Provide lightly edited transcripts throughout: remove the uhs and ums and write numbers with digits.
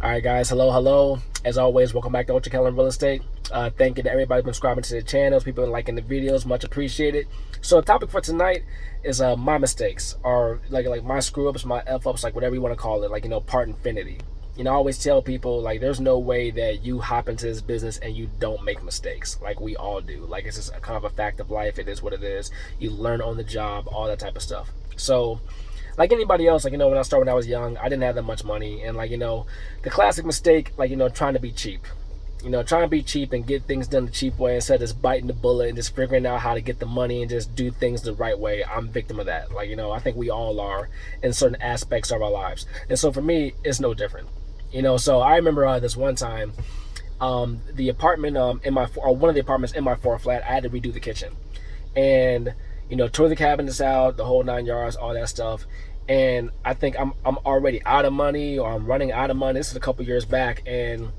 All right, guys. Hello. As always, welcome back to Ultra Keller Real Estate. Thank you to everybody who's been subscribing to the channels, people been liking the videos, much appreciated. So, the topic for tonight is my mistakes, or like my screw ups, my f ups, like whatever you want to call it, part infinity. I always tell people there's no way that you hop into this business and you don't make mistakes. Like we all do. It's just kind of a fact of life. It is what it is. You learn on the job, all that type of stuff. So, like anybody else, when I started when I was young, I didn't have that much money, and the classic mistake, trying to be cheap. Trying to be cheap and get things done the cheap way instead of just biting the bullet and just figuring out how to get the money and just do things the right way. I'm a victim of that. I think we all are in certain aspects of our lives. And so for me, it's no different. So I remember this one time, the apartment one of the apartments in my floor flat, I had to redo the kitchen. And tore the cabinets out, the whole 9 yards, all that stuff. And I think I'm already out of money, or I'm running out of money. This is a couple years back, and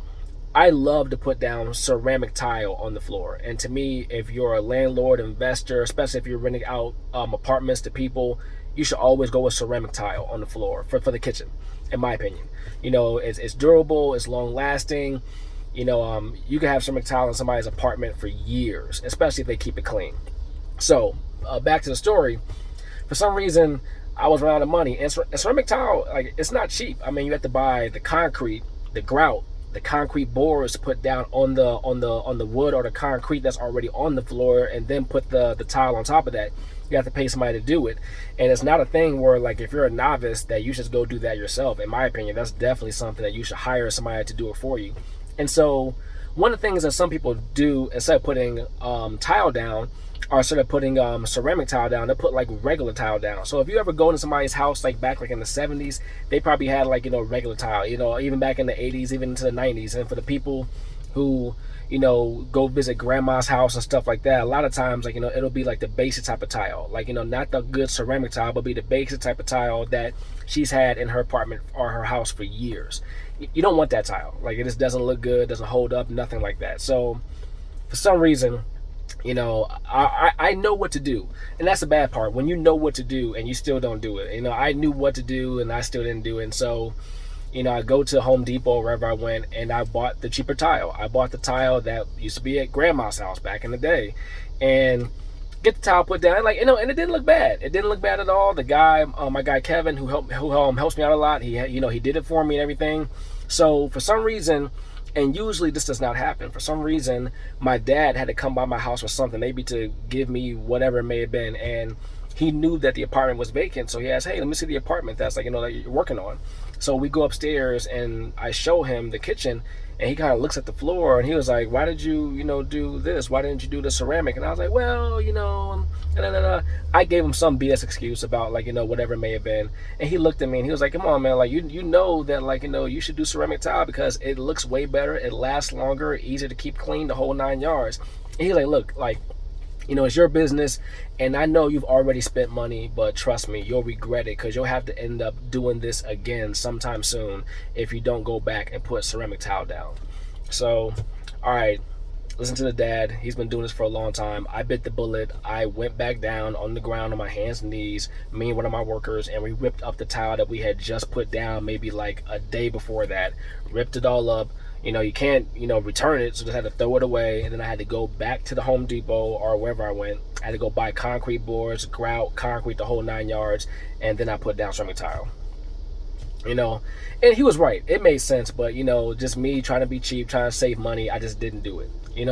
I love to put down ceramic tile on the floor. And to me, if you're a landlord, investor, especially if you're renting out apartments to people, you should always go with ceramic tile on the floor for the kitchen, in my opinion. It's durable, it's long lasting. You can have ceramic tile in somebody's apartment for years, especially if they keep it clean. So back to the story. For some reason, I was running out of money, and ceramic tile, it's not cheap. I mean, you have to buy the concrete, the grout, the concrete boards to put down on the wood or the concrete that's already on the floor, and then put the tile on top of that. You have to pay somebody to do it, and it's not a thing where if you're a novice that you should go do that yourself. In my opinion, that's definitely something that you should hire somebody to do it for you. And so one of the things that some people do, instead of putting tile down, or instead of putting ceramic tile down, they put regular tile down. So if you ever go into somebody's house back in the 70s, they probably had regular tile, even back in the 80s, even into the 90s. And for the people who go visit grandma's house and stuff like that, a lot of times it'll be the basic type of tile, not the good ceramic tile, but be the basic type of tile that she's had in her apartment or her house for years. You don't want that tile. It just doesn't look good, doesn't hold up, nothing like that. So for some reason, I know what to do, and that's the bad part, when you know what to do and you still don't do it. I knew what to do and I still didn't do it. And so I go to Home Depot or wherever I went, and I bought the cheaper tile. I bought the tile that used to be at grandma's house back in the day, and get the tile put down, and it didn't look bad. It didn't look bad at all. The guy, my guy Kevin, who helps me out a lot, he did it for me and everything. So for some reason, and usually this does not happen, for some reason my dad had to come by my house or something, maybe to give me whatever it may have been, and he knew that the apartment was vacant. So he asked, hey, let me see the apartment that's that you're working on. So we go upstairs and I show him the kitchen, and he kind of looks at the floor and he was like, why did you do this? Why didn't you do the ceramic? And I was like, well, I gave him some BS excuse about whatever it may have been. And he looked at me and he was like, come on, man, you know that you should do ceramic tile because it looks way better, it lasts longer, easier to keep clean, the whole 9 yards. And he's like, look, it's your business, and I know you've already spent money, but trust me, you'll regret it, because you'll have to end up doing this again sometime soon if you don't go back and put ceramic tile down. So, all right, listen to the dad. He's been doing this for a long time. I bit the bullet. I went back down on the ground on my hands and knees, me and one of my workers, and we ripped up the tile that we had just put down maybe a day before that. Ripped it all up. You can't, return it, so just had to throw it away. And then I had to go back to the Home Depot or wherever I went. I had to go buy concrete boards, grout, concrete, the whole 9 yards, and then I put down ceramic tile. And he was right. It made sense, but just me trying to be cheap, trying to save money, I just didn't do it.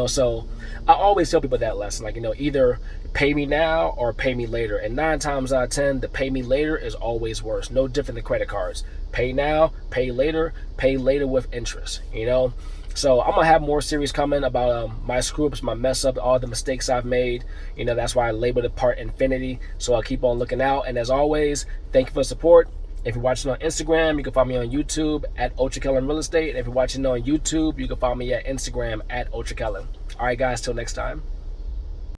So I always tell people that lesson, either pay me now or pay me later. And 9 times out of 10, the pay me later is always worse. No different than credit cards. Pay now, pay later with interest. So I'm gonna have more series coming about my screw-ups, my mess up, all the mistakes I've made. That's why I labeled it Part Infinity. So I'll keep on looking out. And as always, thank you for the support. If you're watching on Instagram, you can find me on YouTube at Ultra Keller Real Estate. And if you're watching on YouTube, you can find me at Instagram at Ultra Keller. All right, guys, till next time.